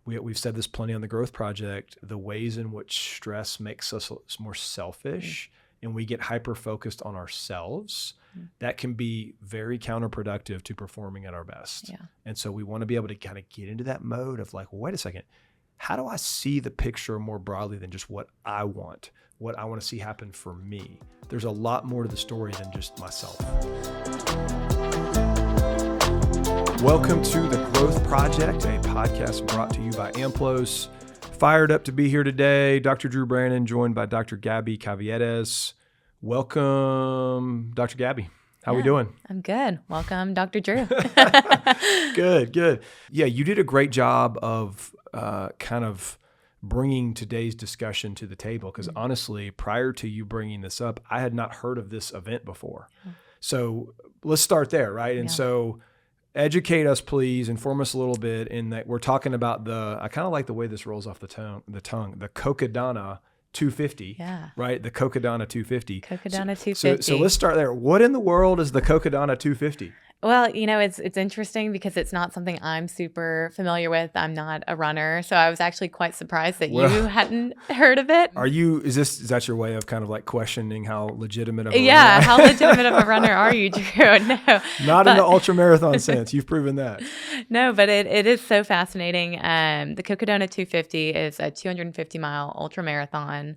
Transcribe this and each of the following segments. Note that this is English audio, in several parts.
we've said this plenty on the Growth Project, the ways in which stress makes us more selfish and we get hyper-focused on ourselves, that can be very counterproductive to performing at our best. Yeah. And so we want to be able to kind of get into that mode of like, well, wait a second, how do I see the picture more broadly than just what I want to see happen for me? There's a lot more to the story than just myself. Welcome to The Growth Project, a podcast brought to you by AMPLOS. Fired up to be here today. Dr. Drew Brannon, joined by Dr. Gabby Caviedes. Welcome, Dr. Gabby. How we doing? I'm good. Welcome, Dr. Drew. Good. Yeah, you did a great job of kind of bringing today's discussion to the table because honestly, prior to you bringing this up, I had not heard of this event before. So let's start there, right? And so educate us, please. Inform us a little bit in that we're talking about I kind of like the way this rolls off the tongue, the Cocodona 250, right? The Cocodona 250. Cocodona 250. So let's start there. What in the world is the Cocodona 250? Well, it's interesting because it's not something I'm super familiar with. I'm not a runner, so I was actually quite surprised that you hadn't heard of it. Is that your way of kind of like questioning how legitimate of a runner? Yeah, how legitimate of a runner are you, Drew? No. Not in the ultramarathon sense. You've proven that. No, but it is so fascinating. The Cocodona 250 is a 250-mile ultramarathon.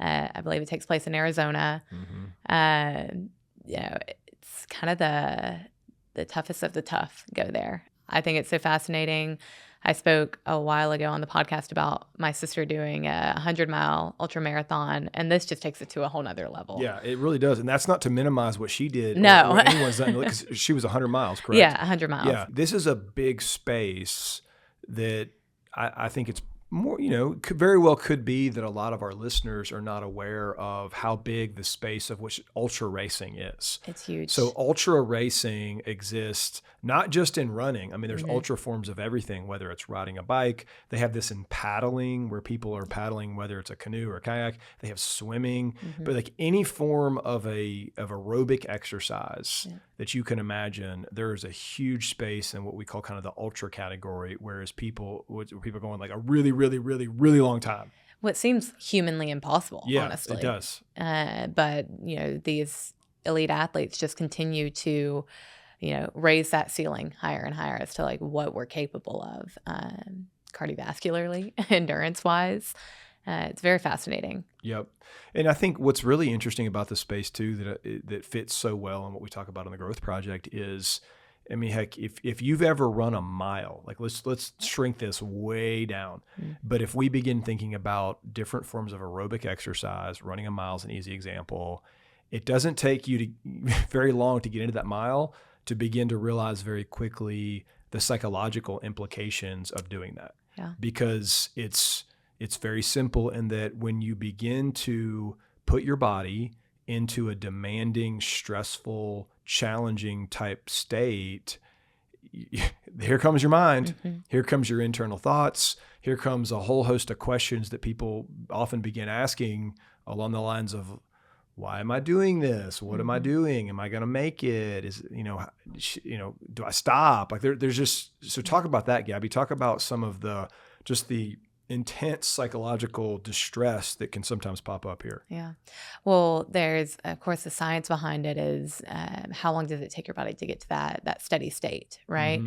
I believe it takes place in Arizona. It's kind of the toughest of the tough go there. I think it's so fascinating. I spoke a while ago on the podcast about my sister doing a 100-mile ultramarathon, and this just takes it to a whole nother level. Yeah, it really does. And that's not to minimize what she did. No. Or what anyone's done, because she was 100 miles, correct? Yeah, 100 miles. Yeah, this is a big space that I think it's more, very well could be that a lot of our listeners are not aware of how big the space of which ultra racing is. It's huge. So ultra racing exists not just in running. I mean, there's ultra forms of everything, whether it's riding a bike. They have this in paddling where people are paddling, whether it's a canoe or a kayak. They have swimming, but like any form of aerobic exercise that you can imagine, there is a huge space in what we call kind of the ultra category, whereas people are going like a really, really, really, really long time. What seems humanly impossible, honestly. It does. But, these elite athletes just continue to, raise that ceiling higher and higher as to like what we're capable of cardiovascularly, endurance-wise. It's very fascinating. Yep. And I think what's really interesting about this space too, that fits so well in what we talk about on the Growth Project is, I mean, heck, if you've ever run a mile, like let's shrink this way down. But if we begin thinking about different forms of aerobic exercise, running a mile is an easy example. It doesn't take you very long to get into that mile to begin to realize very quickly the psychological implications of doing that. Yeah. Because it's very simple in that when you begin to put your body into a demanding, stressful, challenging type state, here comes your mind. Here comes your internal thoughts. Here comes a whole host of questions that people often begin asking along the lines of, why am I doing this? What am I doing? Am I going to make it? Do I stop? Like there's just, so talk about that, Gabby. Talk about some of the intense psychological distress that can sometimes pop up here. Yeah. Well, there's, of course, the science behind it is how long does it take your body to get to that steady state, right?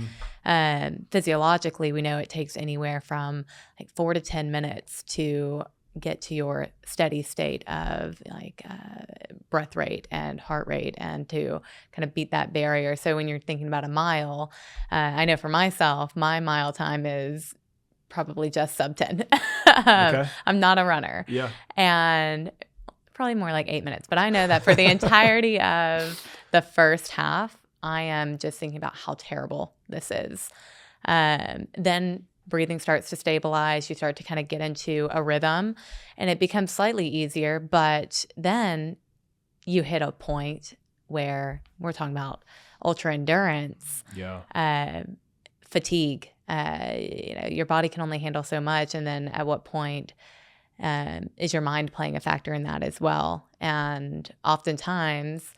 Physiologically, we know it takes anywhere from like 4 to 10 minutes to get to your steady state of like breath rate and heart rate and to kind of beat that barrier. So when you're thinking about a mile, I know for myself, my mile time is probably just sub 10. I'm not a runner. Yeah. And probably more like 8 minutes. But I know that for the entirety of the first half, I am just thinking about how terrible this is. Then breathing starts to stabilize. You start to kind of get into a rhythm and it becomes slightly easier. But then you hit a point where we're talking about ultra endurance, fatigue. Your body can only handle so much. And then at what point is your mind playing a factor in that as well? And oftentimes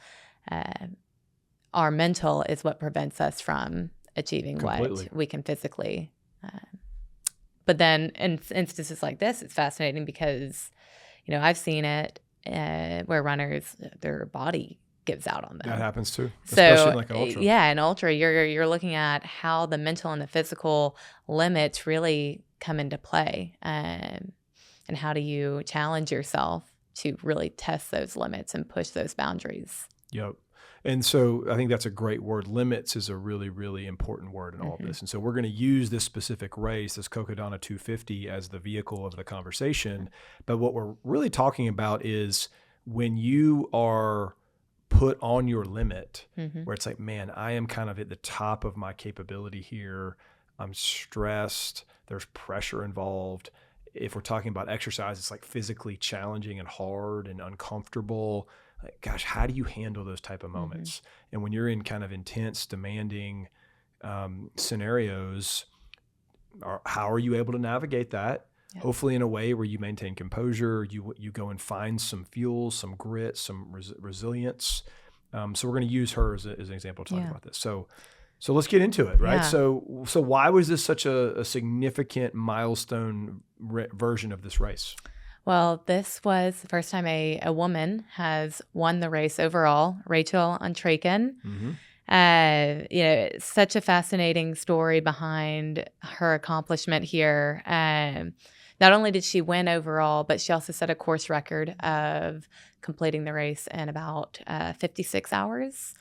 our mental is what prevents us from achieving what we can physically But then in instances like this, it's fascinating because, I've seen it where runners, their body gives out on them. That happens too, So, especially in like an ultra. Yeah, in ultra, you're looking at how the mental and the physical limits really come into play, and how do you challenge yourself to really test those limits and push those boundaries. Yep. And so I think that's a great word. Limits is a really, really important word in all of this. And so we're going to use this specific race, this Cocodona 250, as the vehicle of the conversation. But what we're really talking about is when you are put on your limit, where it's like, man, I am kind of at the top of my capability here. I'm stressed. There's pressure involved. If we're talking about exercise, it's like physically challenging and hard and uncomfortable. Like, gosh, how do you handle those type of moments? And when you're in kind of intense, demanding scenarios, how are you able to navigate that? Yeah. Hopefully in a way where you maintain composure, you go and find some fuel, some grit, some resilience. So we're going to use her as an example to talk about this. So let's get into it, right? Yeah. So why was this such a significant milestone version of this race? Well, this was the first time a woman has won the race overall, Rachel Entrekin. It's such a fascinating story behind her accomplishment here. Not only did she win overall, but she also set a course record of completing the race in about 56 hours.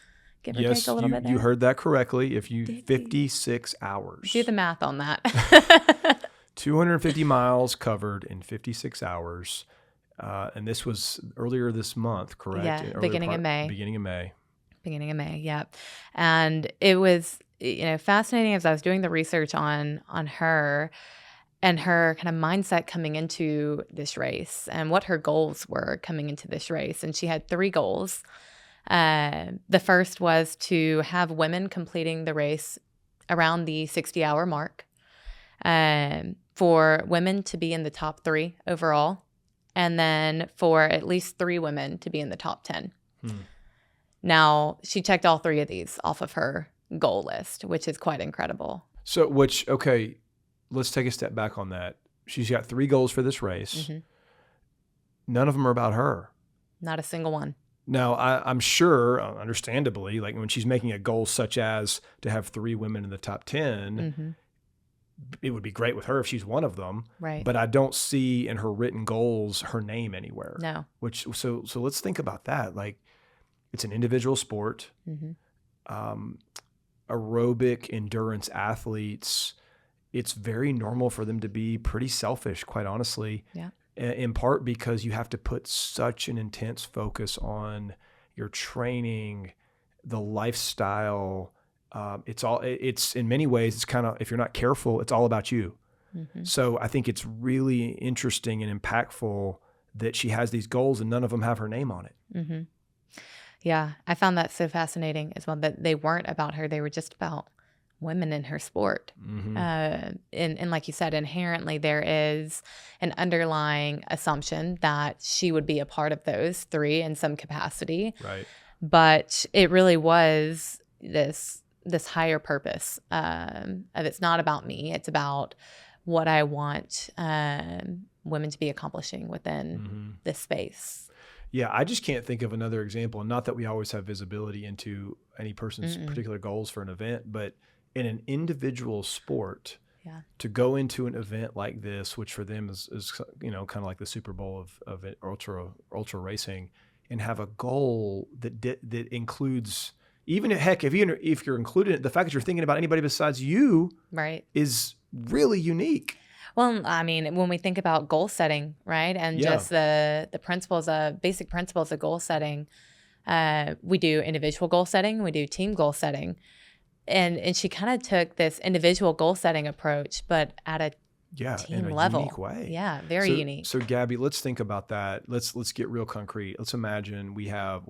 Give or take a little bit there. You heard that correctly. 56 hours. Do the math on that. 250 miles covered in 56 hours. And this was earlier this month, correct? Yeah, beginning of May. Beginning of May, yeah. And it was, fascinating as I was doing the research on her and her kind of mindset coming into this race and what her goals were coming into this race. And she had 3 goals. The first was to have women completing the race around the 60-hour mark. For women to be in the top 3 overall, and then for at least 3 women to be in the top 10. Now, she checked all 3 of these off of her goal list, which is quite incredible. So, okay, let's take a step back on that. She's got 3 goals for this race. None of them are about her. Not a single one. Now, I'm sure, understandably, like when she's making a goal such as to have 3 women in the top 10, it would be great with her if she's one of them. Right. But I don't see in her written goals her name anywhere. No. So let's think about that. Like, it's an individual sport. Aerobic endurance athletes, it's very normal for them to be pretty selfish, quite honestly. Yeah. In part because you have to put such an intense focus on your training, the lifestyle. It's in many ways, it's kind of, if you're not careful, it's all about you. So I think it's really interesting and impactful that she has these goals and none of them have her name on it. Yeah, I found that so fascinating as well, that they weren't about her. They were just about women in her sport. And like you said, inherently there is an underlying assumption that she would be a part of those 3 in some capacity. Right. But it really was this higher purpose of, it's not about me. It's about what I want women to be accomplishing within this space. Yeah, I just can't think of another example. And not that we always have visibility into any person's particular goals for an event, but in an individual sport, to go into an event like this, which for them is kind of like the Super Bowl of ultra racing, and have a goal that includes, even if you're included, the fact that you're thinking about anybody besides you, right, is really unique. Well, I mean, when we think about goal setting, right, and just the basic principles of goal setting, we do individual goal setting, we do team goal setting, and she kind of took this individual goal setting approach, but at a team level, unique way. Yeah, very unique. So Gabby, let's think about that. Let's get real concrete. Let's imagine we have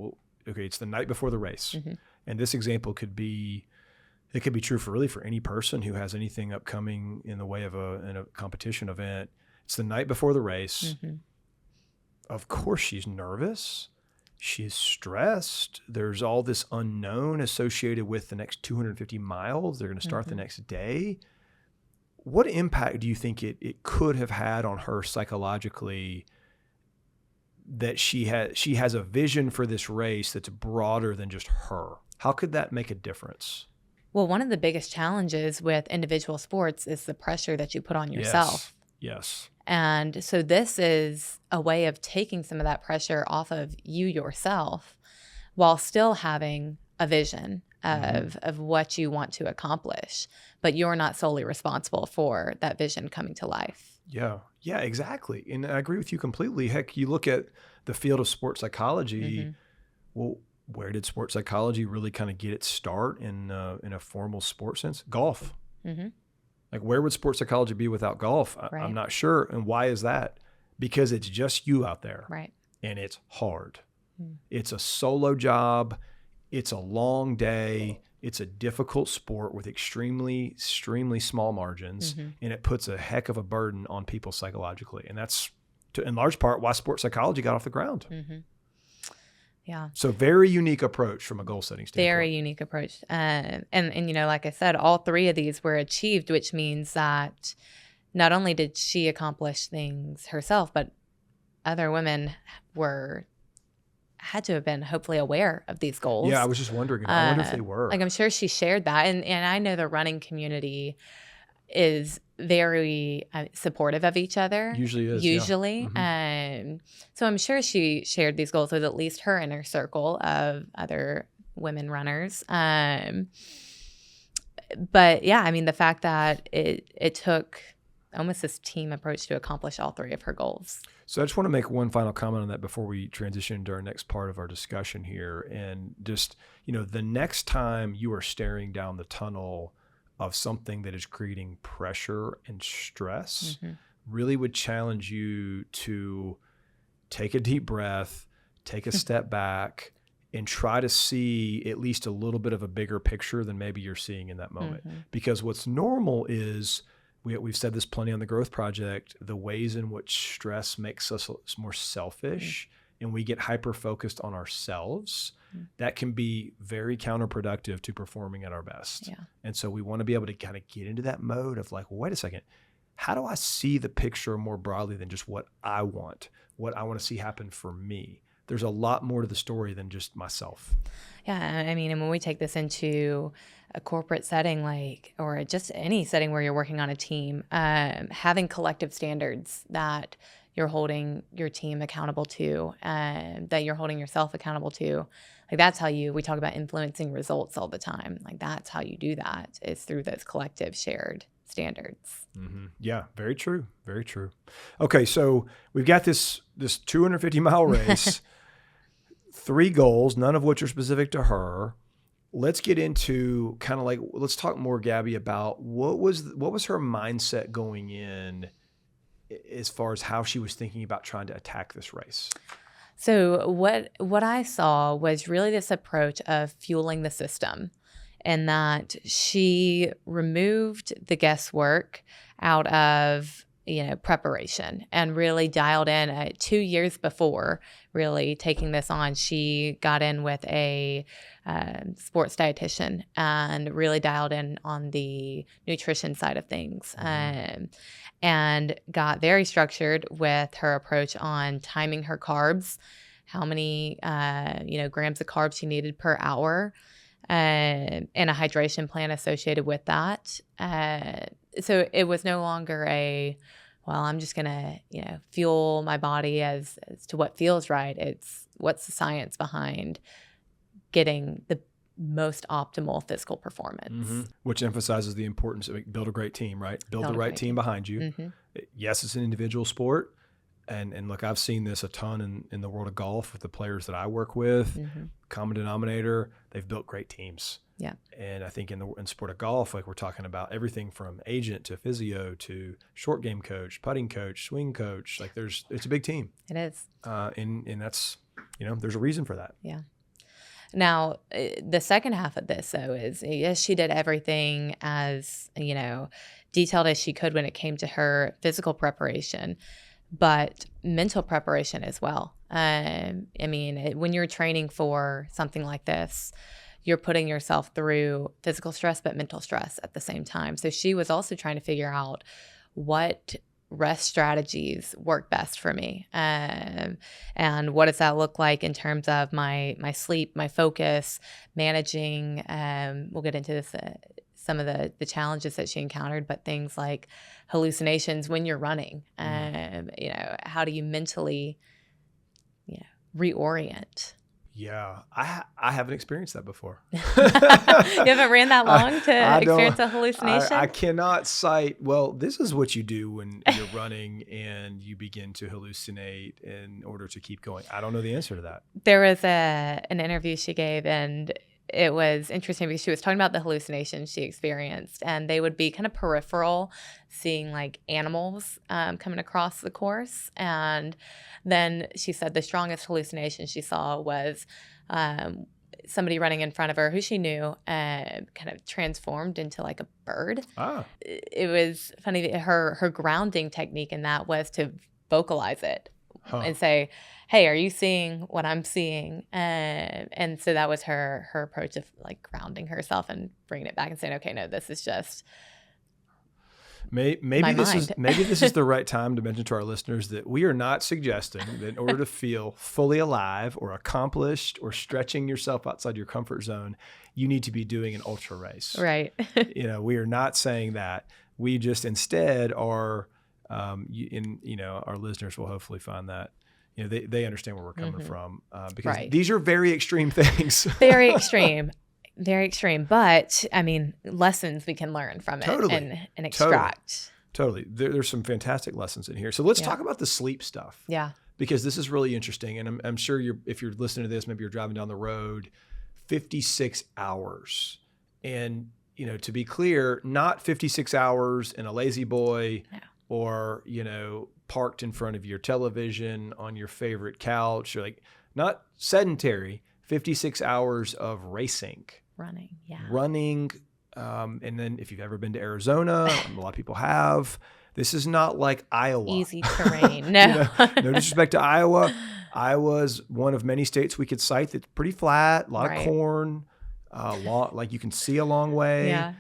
it's the night before the race, and this example could be. It could be true for any person who has anything upcoming in the way of a competition event. It's the night before the race. Of course, she's nervous. She's stressed. There's all this unknown associated with the next 250 miles. They're going to start the next day. what impact do you think it could have had on her psychologically that she has a vision for this race that's broader than just her? How could that make a difference? Well, one of the biggest challenges with individual sports is the pressure that you put on yourself. Yes. And so this is a way of taking some of that pressure off of you yourself while still having a vision of what you want to accomplish, but you're not solely responsible for that vision coming to life. Yeah, exactly. And I agree with you completely. Heck, you look at the field of sports psychology. Well, where did sports psychology really kind of get its start in a formal sports sense? Golf. Like, where would sports psychology be without golf? I'm not sure. And why is that? Because it's just you out there. Right. And it's hard. It's a solo job. It's a long day. It's a difficult sport with extremely small margins. And it puts a heck of a burden on people psychologically. And that's, in large part, why sports psychology got off the ground. Yeah. So very unique approach from a goal setting standpoint. Very unique approach. And like I said, all three of these were achieved, which means that not only did she accomplish things herself, but other women had to have been hopefully aware of these goals. Yeah, I was just wondering. I wonder if they were. Like, I'm sure she shared that. And I know the running community is very supportive of each other. Usually is. Yeah. So I'm sure she shared these goals with at least her inner circle of other women runners. But yeah, I mean, the fact that it took almost this team approach to accomplish all three of her goals. So I just want to make one final comment on that before we transition to our next part of our discussion here. And just, the next time you are staring down the tunnel of something that is creating pressure and stress, really would challenge you to take a deep breath, take a step back, and try to see at least a little bit of a bigger picture than maybe you're seeing in that moment. Because what's normal is, we've said this plenty on the Growth Project, the ways in which stress makes us more selfish and we get hyper-focused on ourselves, that can be very counterproductive to performing at our best. Yeah. And so we want to be able to kind of get into that mode of like, well, wait a second, how do I see the picture more broadly than just what I want to see happen for me? There's a lot more to the story than just myself. Yeah, I mean, and when we take this into a corporate setting, or just any setting where you're working on a team, having collective standards that you're holding your team accountable to, that you're holding yourself accountable to, that's how we talk about influencing results all the time. That's how you do that, is through those collective shared standards. Yeah, very true. Very true. Okay, so we've got this 250-mile race, 3 goals, none of which are specific to her. Let's get into let's talk more, Gabby, about what was her mindset going in as far as how she was thinking about trying to attack this race. So what I saw was really this approach of fueling the system, and that she removed the guesswork out of preparation and really dialed in 2 years before really taking this on. She got in with a sports dietitian and really dialed in on the nutrition side of things, and got very structured with her approach on timing her carbs, how many grams of carbs she needed per hour, and a hydration plan associated with that. So it was no longer I'm just going to, fuel my body as to what feels right. It's what's the science behind getting the most optimal physical performance. Which emphasizes the importance of build a great team, right? Build the right team behind you. Yes, it's an individual sport. And look, I've seen this a ton in the world of golf with the players that I work with. Common denominator, they've built great teams. Yeah. And I think in sport of golf, we're talking about everything from agent to physio to short game coach, putting coach, swing coach. It's a big team. It is. And that's, there's a reason for that. Yeah. Now, the second half of this, though, is yes, she did everything as, detailed as she could when it came to her physical preparation, but mental preparation as well. When you're training for something like this, you're putting yourself through physical stress, but mental stress at the same time. So she was also trying to figure out what rest strategies work best for me. And what does that look like in terms of my sleep, my focus, managing, we'll get into this, some of the challenges that she encountered, but things like hallucinations when you're running. How do you mentally, reorient? Yeah, I haven't experienced that before. You haven't ran that long to experience a hallucination? I cannot cite, well, this is what you do when you're running and you begin to hallucinate in order to keep going. I don't know the answer to that. There was an interview she gave, and it was interesting because she was talking about the hallucinations she experienced, and they would be kind of peripheral, seeing like animals coming across the course. And then she said the strongest hallucination she saw was somebody running in front of her who she knew kind of transformed into like a bird. It was funny that her grounding technique in that was to vocalize it and say, hey, are you seeing what I'm seeing? And so that was her approach of like grounding herself and bringing it back and saying, okay, no, this is just maybe this is the right time to mention to our listeners that we are not suggesting that in order to feel fully alive or accomplished or stretching yourself outside your comfort zone, you need to be doing an ultra race. Right. We are not saying that. We just instead are, our listeners will hopefully find that they understand where we're coming from because these are very extreme things. Very extreme. Very extreme. But, I mean, lessons we can learn from it and extract. Totally. There's some fantastic lessons in here. So let's talk about the sleep stuff. Yeah. Because this is really interesting. And I'm sure if you're listening to this, maybe you're driving down the road, 56 hours. And, to be clear, not 56 hours in a lazy boy or, parked in front of your television on your favorite couch, or like not sedentary, 56 hours of racing. Running. And then if you've ever been to Arizona, a lot of people have, this is not like Iowa. Easy terrain. No. No disrespect to Iowa. Iowa's one of many states we could cite that's pretty flat, a lot of corn, like you can see a long way. Yeah.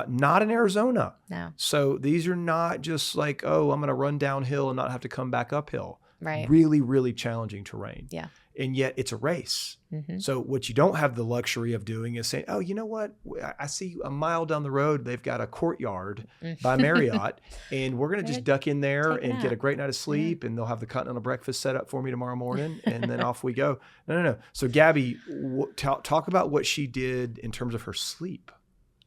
Not in Arizona. No. So these are not just like, oh, I'm going to run downhill and not have to come back uphill. Right. Really, really challenging terrain. Yeah. And yet it's a race. Mm-hmm. So what you don't have the luxury of doing is saying, oh, you know what? I see a mile down the road, they've got a courtyard by Marriott, and we're going to just duck in there and get a great night of sleep, and they'll have the continental breakfast set up for me tomorrow morning, and then off we go. No. So Gabby, talk about what she did in terms of her sleep.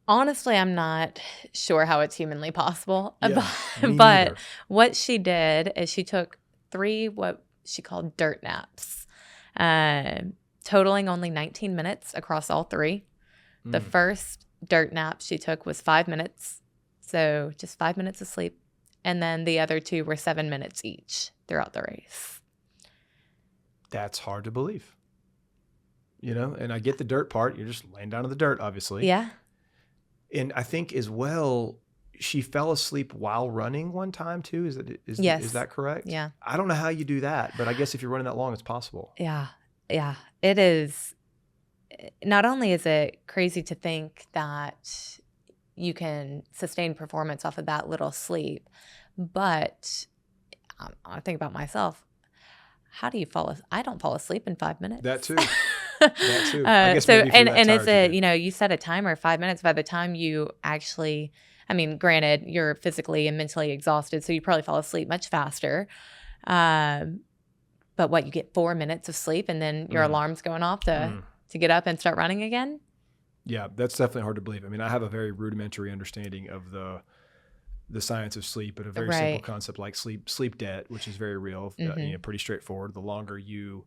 Honestly, I'm not sure how it's humanly possible. Yeah, but what she did is she took 3 what she called dirt naps, totaling only 19 minutes across all 3. The first dirt nap she took was 5 minutes, so just 5 minutes of sleep. And then the other 2 were 7 minutes each throughout the race. That's hard to believe. And I get the dirt part. You're just laying down in the dirt, obviously. Yeah. And I think as well, she fell asleep while running one time too. Is that correct? Yeah. I don't know how you do that, but I guess if you're running that long, it's possible. Yeah. Yeah. It is. Not only is it crazy to think that you can sustain performance off of that little sleep, but I think about myself. How do you I don't fall asleep in 5 minutes. That too. I guess you set a timer 5 minutes. By the time you actually, granted, you're physically and mentally exhausted, so you probably fall asleep much faster. But you get 4 minutes of sleep, and then your alarm's going off to get up and start running again? Yeah, that's definitely hard to believe. I have a very rudimentary understanding of the science of sleep, but a very simple concept like sleep debt, which is very real, pretty straightforward. The longer you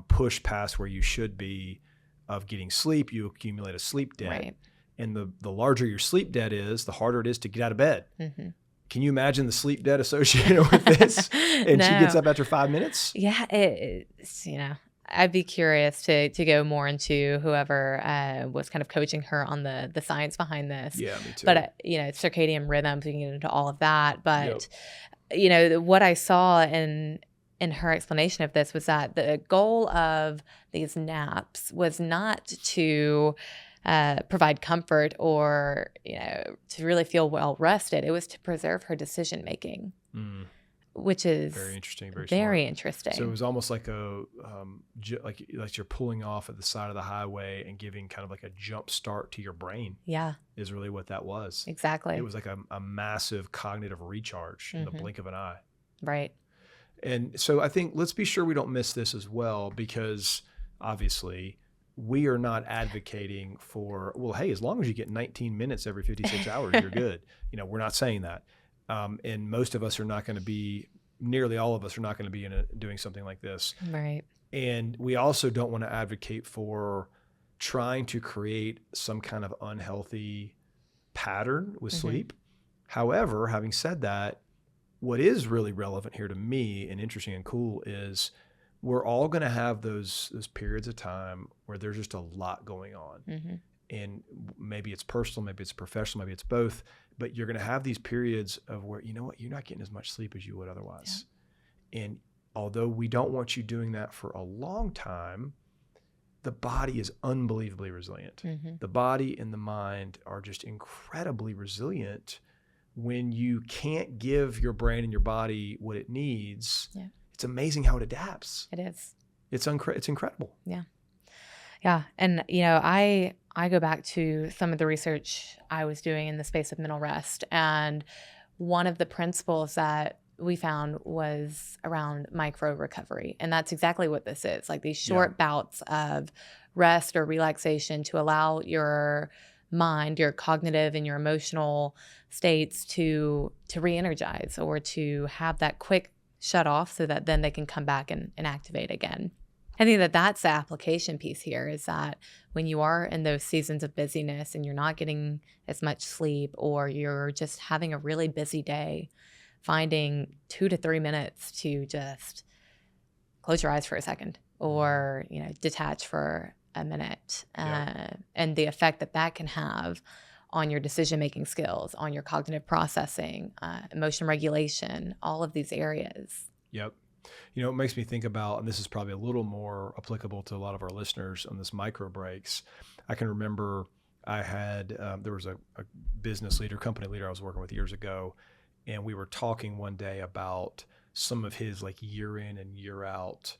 push past where you should be of getting sleep, you accumulate a sleep debt. Right. And the larger your sleep debt is, the harder it is to get out of bed. Mm-hmm. Can you imagine the sleep debt associated with this? And she gets up after 5 minutes? Yeah, it's, I'd be curious to go more into whoever was kind of coaching her on the science behind this. Yeah, me too. But, circadian rhythms, we can get into all of that. But, what I saw in in her explanation of this was that the goal of these naps was not to provide comfort or, to really feel well rested. It was to preserve her decision making, which is very interesting, very smart. interesting. So it was almost like like you're pulling off at the side of the highway and giving kind of like a jump start to your brain. Yeah, is really what that was. Exactly. It was like a massive cognitive recharge in the blink of an eye. Right. And so I think let's be sure we don't miss this as well, because obviously we are not advocating for, well, hey, as long as you get 19 minutes every 56 hours, you're good. We're not saying that. And most of us are not going to be, nearly all of us are not going to be doing something like this. Right. And we also don't want to advocate for trying to create some kind of unhealthy pattern with sleep. However, having said that, what is really relevant here to me and interesting and cool is we're all going to have those periods of time where there's just a lot going on. And maybe it's personal, maybe it's professional, maybe it's both, but you're going to have these periods of where, you're not getting as much sleep as you would otherwise. Yeah. And although we don't want you doing that for a long time, the body is unbelievably resilient. The body and the mind are just incredibly resilient. When you can't give your brain and your body what it needs, it's amazing how it adapts. It is. It's incredible. Yeah. Yeah. And, I go back to some of the research I was doing in the space of mental rest. And one of the principles that we found was around micro recovery. And that's exactly what this is, like these short bouts of rest or relaxation to allow your mind, your cognitive and your emotional states to re-energize or to have that quick shut off so that then they can come back and activate again. I think that that's the application piece here, is that when you are in those seasons of busyness and you're not getting as much sleep, or you're just having a really busy day, finding 2 to 3 minutes to just close your eyes for a second, or, detach for a minute, and the effect that can have on your decision-making skills, on your cognitive processing, emotion regulation, all of these areas. Yep. It makes me think about, and this is probably a little more applicable to a lot of our listeners on this micro breaks. I can remember I had, there was a business leader, company leader I was working with years ago, and we were talking one day about some of his like year in and year out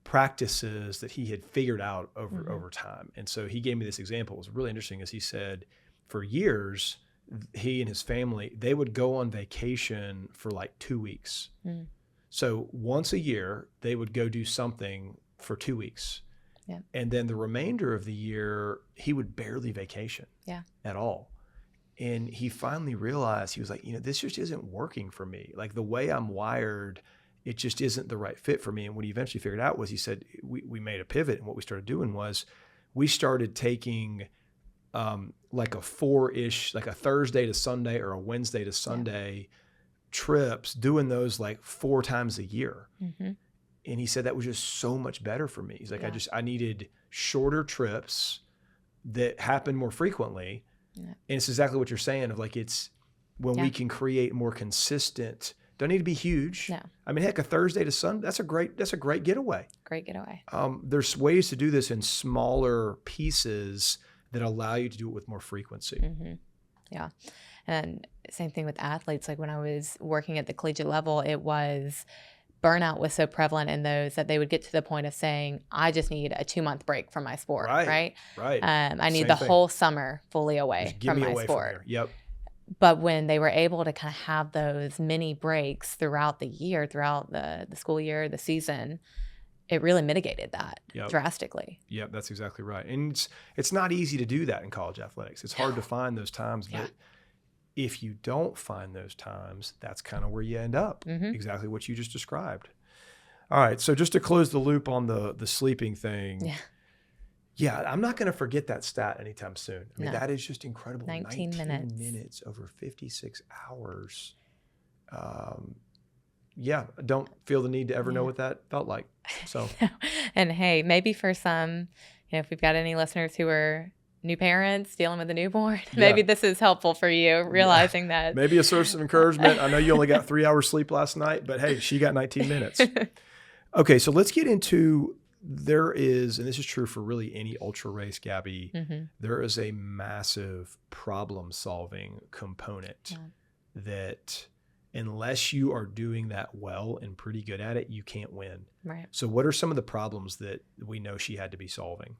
practices that he had figured out over time. And so he gave me this example. It was really interesting, as he said, for years, he and his family, they would go on vacation for like 2 weeks. So once a year, they would go do something for 2 weeks. Yeah. And then the remainder of the year, he would barely vacation at all. And he finally realized, he was like, this just isn't working for me. Like the way I'm wired, it just isn't the right fit for me. And what he eventually figured out was, he said, we made a pivot. And what we started doing was we started taking like a 4-ish, like a Thursday to Sunday or a Wednesday to Sunday trips, doing those like 4 times a year. And he said that was just so much better for me. He's like, I needed shorter trips that happen more frequently. And it's exactly what you're saying, of like, it's when we can create more consistent, don't need to be huge. No. I mean, heck, a Thursday to Sunday, that's a great getaway. Great getaway. There's ways to do this in smaller pieces that allow you to do it with more frequency. Yeah. And same thing with athletes. Like when I was working at the collegiate level, burnout was so prevalent in those that they would get to the point of saying, I just need a 2-month break from my sport. Right. I need whole summer fully away from my sport. Yep. But when they were able to kind of have those mini breaks throughout the year, throughout the school year, the season, it really mitigated that drastically. Yep, that's exactly right. And it's not easy to do that in college athletics. It's hard to find those times, but if you don't find those times, that's kind of where you end up. Exactly what you just described. All right, so just to close the loop on the sleeping thing. Yeah, I'm not going to forget that stat anytime soon. I mean, that is just incredible. 19 minutes over 56 hours. I don't feel the need to ever know what that felt like. So, and hey, maybe for some, if we've got any listeners who are new parents dealing with a newborn, Yeah. maybe this is helpful for you, realizing that. Maybe a source of encouragement. I know you only got 3 hours sleep last night, but hey, she got 19 minutes. Okay, so let's get into, there is, and this is true for really any ultra race, Gabby, there is a massive problem solving component that unless you are doing that well and pretty good at it, you can't win. Right. So what are some of the problems that we know she had to be solving?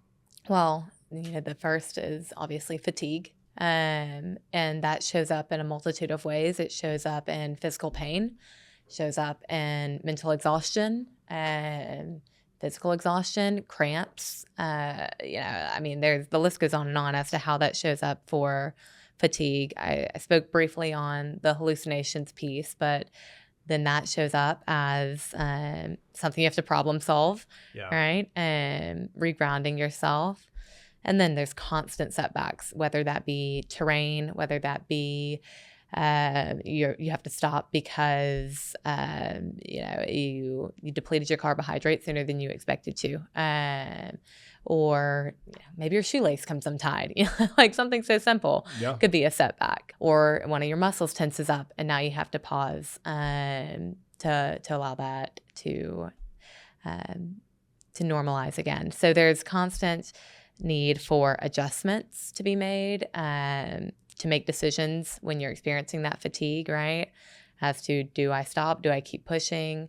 Well, the first is obviously fatigue. And that shows up in a multitude of ways. It shows up in physical pain, shows up in mental exhaustion, and physical exhaustion, cramps. The list goes on and on as to how that shows up for fatigue. I spoke briefly on the hallucinations piece, but then that shows up as something you have to problem solve, right? And regrounding yourself. And then there's constant setbacks, whether that be terrain, whether that be you have to stop because you depleted your carbohydrates sooner than you expected to, or maybe your shoelace comes untied. Like something so simple could be a setback, or one of your muscles tenses up, and now you have to pause to allow that to normalize again. So there's constant need for adjustments to be made, to make decisions when you're experiencing that fatigue, right? As to, do I stop? Do I keep pushing?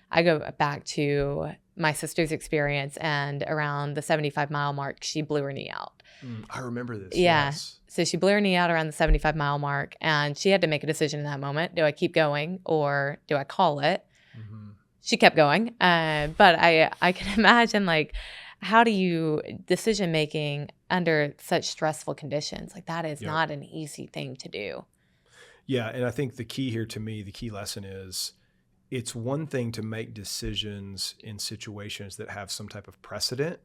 I go back to my sister's experience, and around the 75-mile mark, she blew her knee out. I remember this. Yeah. Yes. So she blew her knee out around the 75-mile mark, and she had to make a decision in that moment. Do I keep going or do I call it? She kept going. But I can imagine, like, how do you decision making under such stressful conditions? Like, that is not an easy thing to do. Yeah. And I think the key here, to me, the key lesson is, it's one thing to make decisions in situations that have some type of precedent,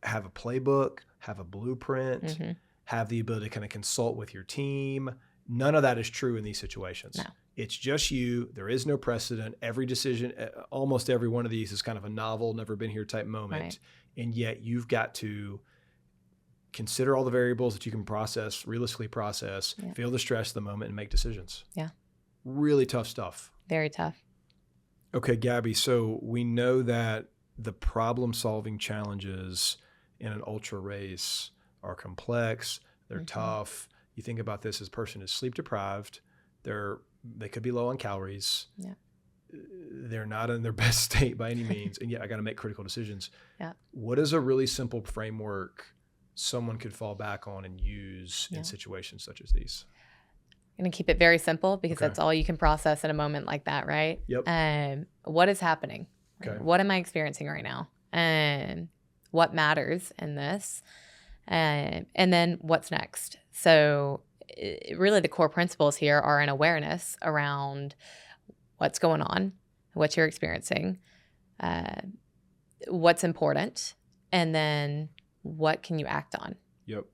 have a playbook, have a blueprint, have the ability to kind of consult with your team. None of that is true in these situations. No. It's just you. There is no precedent. Every decision, almost every one of these is kind of a novel, never been here type moment. Right. And yet you've got to consider all the variables that you can process, realistically process, feel the stress of the moment, and make decisions. Yeah. Really tough stuff. Very tough. Okay, Gabby, so we know that the problem-solving challenges in an ultra race are complex, they're tough. You think about this as a person is sleep deprived, they could be low on calories. Yeah. They're not in their best state by any means, and yet I got to make critical decisions. Yeah. What is a really simple framework someone could fall back on and use in situations such as these? I'm going to keep it very simple because that's all you can process in a moment like that, right? Yep. What is happening? Okay. What am I experiencing right now? And what matters in this? And then what's next? So really the core principles here are an awareness around what's going on, what you're experiencing, what's important, and then what can you act on? Yep.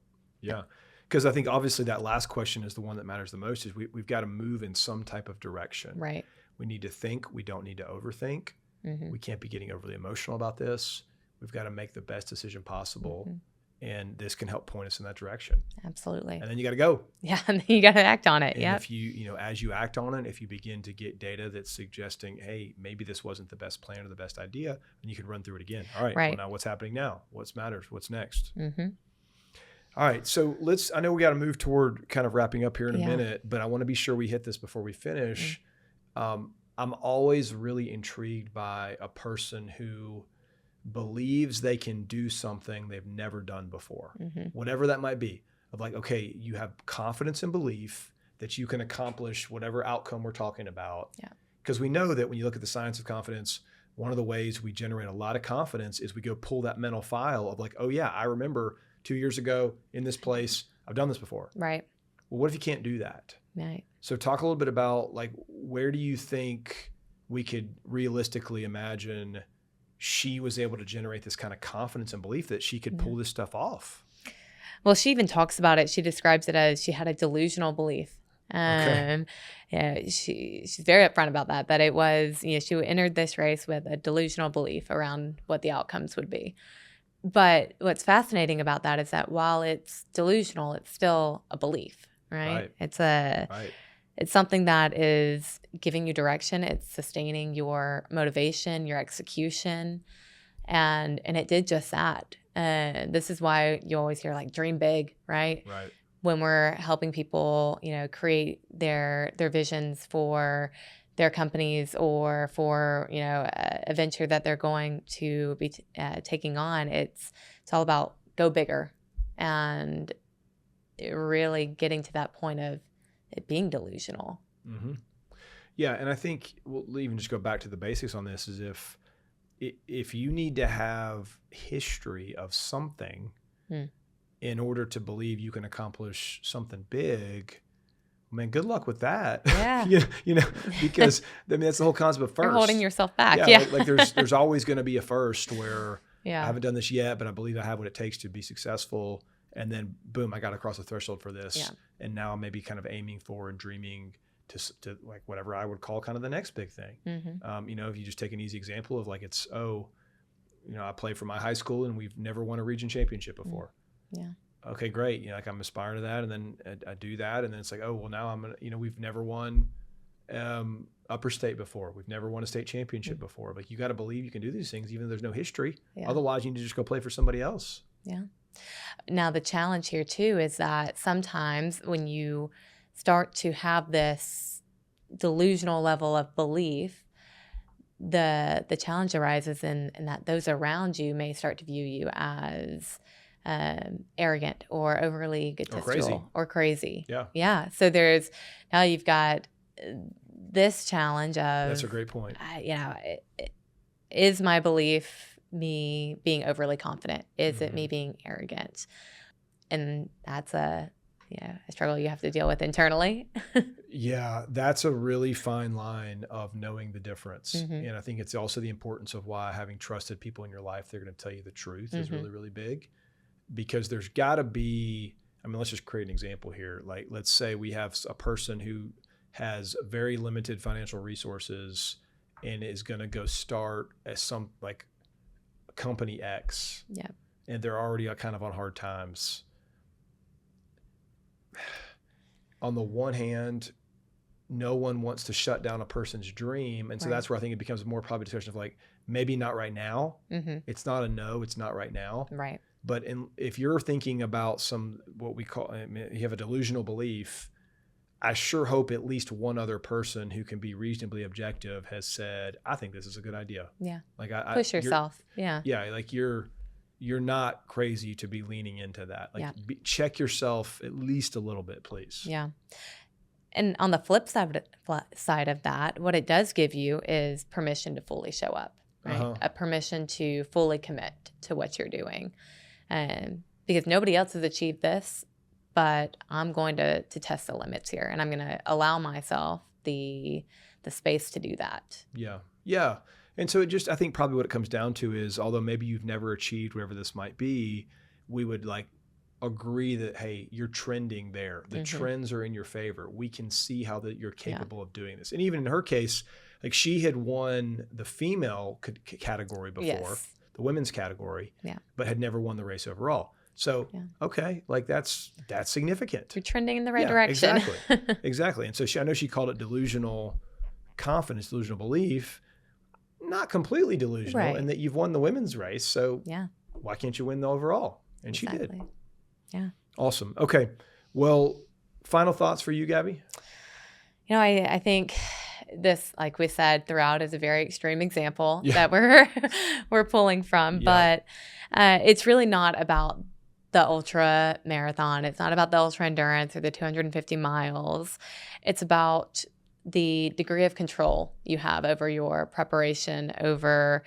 Yeah. Because I think obviously that last question is the one that matters the most, is we've got to move in some type of direction. Right. We need to think. We don't need to overthink. We can't be getting overly emotional about this. We've got to make the best decision possible. And this can help point us in that direction. Absolutely. And then you got to go. Yeah. And then you got to act on it. And if as you act on it, if you begin to get data that's suggesting, hey, maybe this wasn't the best plan or the best idea, then you can run through it again. All right. Well, now what's happening now? What matters? What's next? All right. So I know we got to move toward kind of wrapping up here in a minute, but I want to be sure we hit this before we finish. I'm always really intrigued by a person who believes they can do something they've never done before, whatever that might be. Of like, okay, you have confidence and belief that you can accomplish whatever outcome we're talking about. Yeah. Because we know that when you look at the science of confidence, one of the ways we generate a lot of confidence is we go pull that mental file of like, oh yeah, I remember 2 years ago in this place, I've done this before. Right. Well, what if you can't do that? Right. So talk a little bit about, like, where do you think we could realistically imagine she was able to generate this kind of confidence and belief that she could pull this stuff off? Well, she even talks about it. She describes it as she had a delusional belief. Yeah, she's very upfront about that it was, she entered this race with a delusional belief around what the outcomes would be. But what's fascinating about that is that while it's delusional, it's still a belief, right? Right. It's something that is giving you direction. It's sustaining your motivation, your execution, and it did just that. This is why you always hear like dream big, right? Right. When we're helping people, create their visions for their companies or for a venture that they're going to be taking on. It's all about go bigger, and really getting to that point of it being delusional. Mm-hmm. Yeah, and I think we'll even just go back to the basics on this. Is if you need to have history of something in order to believe you can accomplish something big, man, good luck with that. Yeah. Because that's the whole concept of first. You're holding yourself back. Yeah. Like there's always going to be a first where I haven't done this yet, but I believe I have what it takes to be successful. And then boom, I got across the threshold for this. Yeah. And now I'm maybe kind of aiming for and dreaming to like whatever I would call kind of the next big thing. Mm-hmm. If you just take an easy example of like I played for my high school and we've never won a region championship before. Yeah. Okay, great. Like I'm aspiring to that, and then I do that, and then it's like, oh well, now I'm gonna. We've never won upper state before. We've never won a state championship before. Like you got to believe you can do these things, even though there's no history. Yeah. Otherwise, you need to just go play for somebody else. Yeah. Now the challenge here too is that sometimes when you start to have this delusional level of belief, the challenge arises in that those around you may start to view you as arrogant or overly egotistical or crazy. Yeah. So now you've got this challenge of. That's a great point. Is my belief me being overly confident? Is it me being arrogant? And that's a struggle you have to deal with internally. Yeah, that's a really fine line of knowing the difference. And I think it's also the importance of why having trusted people in your life, they're going to tell you the truth is really, really big. Because there's got to be, let's just create an example here. Like, let's say we have a person who has very limited financial resources and is going to go start as some like company X. Yeah. And they're already kind of on hard times. On the one hand, no one wants to shut down a person's dream. And so that's where I think it becomes more probably a discussion of like, maybe not right now. It's not a no, it's not right now. Right. But if you're thinking about what we call, you have a delusional belief, I sure hope at least one other person who can be reasonably objective has said, I think this is a good idea. Yeah. Like push yourself. Yeah. Yeah. Like you're not crazy to be leaning into that. Like check yourself at least a little bit, please. Yeah. And on the flip side of that, what it does give you is permission to fully show up, right? A permission to fully commit to what you're doing. Because nobody else has achieved this, but I'm going to test the limits here, and I'm going to allow myself the space to do that. Yeah. Yeah. And so I think probably what it comes down to is, although maybe you've never achieved whatever this might be, we would like agree that, hey, you're trending there. The trends are in your favor. We can see how that you're capable of doing this. And even in her case, like she had won the female category before, the women's category, but had never won the race overall. So, okay, like that's significant. You're trending in the right direction. Exactly. And so I know she called it delusional confidence, delusional belief, not completely delusional, and that you've won the women's race. So why can't you win the overall? And she did. Yeah. Awesome. Okay. Well, final thoughts for you, Gabby? I think this, like we said throughout, is a very extreme example that we're pulling from, but it's really not about the ultra marathon. It's not about the ultra endurance or the 250 miles. It's about the degree of control you have over your preparation, over,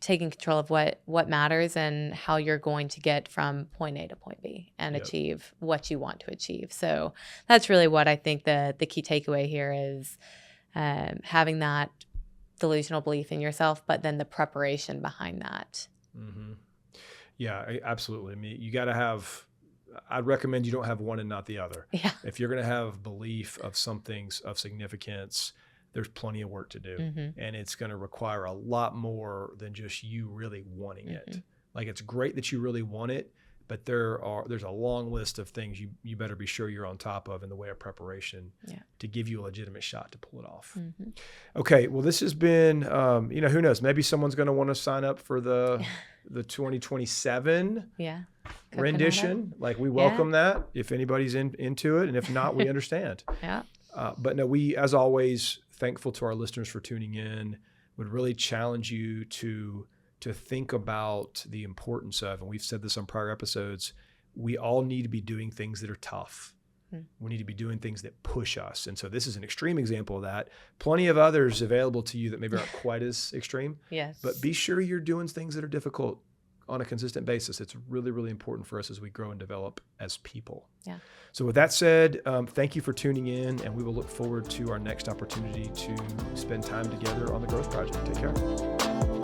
taking control of what matters and how you're going to get from point A to point B and achieve what you want to achieve. So that's really what I think the key takeaway here is, having that delusional belief in yourself, but then the preparation behind that. Mm-hmm. Yeah, absolutely. You got to have, I'd recommend you don't have one and not the other. Yeah. If you're going to have belief of something of significance, there's plenty of work to do. And it's going to require a lot more than just you really wanting it. Like, it's great that you really want it, but there's a long list of things you better be sure you're on top of in the way of preparation to give you a legitimate shot to pull it off. Okay, well, this has been, who knows, maybe someone's going to want to sign up for the 2027 rendition. Like, we welcome that if anybody's into it, and if not, we understand. But no, we, as always, thankful to our listeners for tuning in, would really challenge you to think about the importance of, and we've said this on prior episodes, we all need to be doing things that are tough. We need to be doing things that push us. And so this is an extreme example of that. Plenty of others available to you that maybe aren't quite as extreme. But be sure you're doing things that are difficult on a consistent basis. It's really, really important for us as we grow and develop as people. So with that said, thank you for tuning in, and we will look forward to our next opportunity to spend time together on the Growth Project. Take care.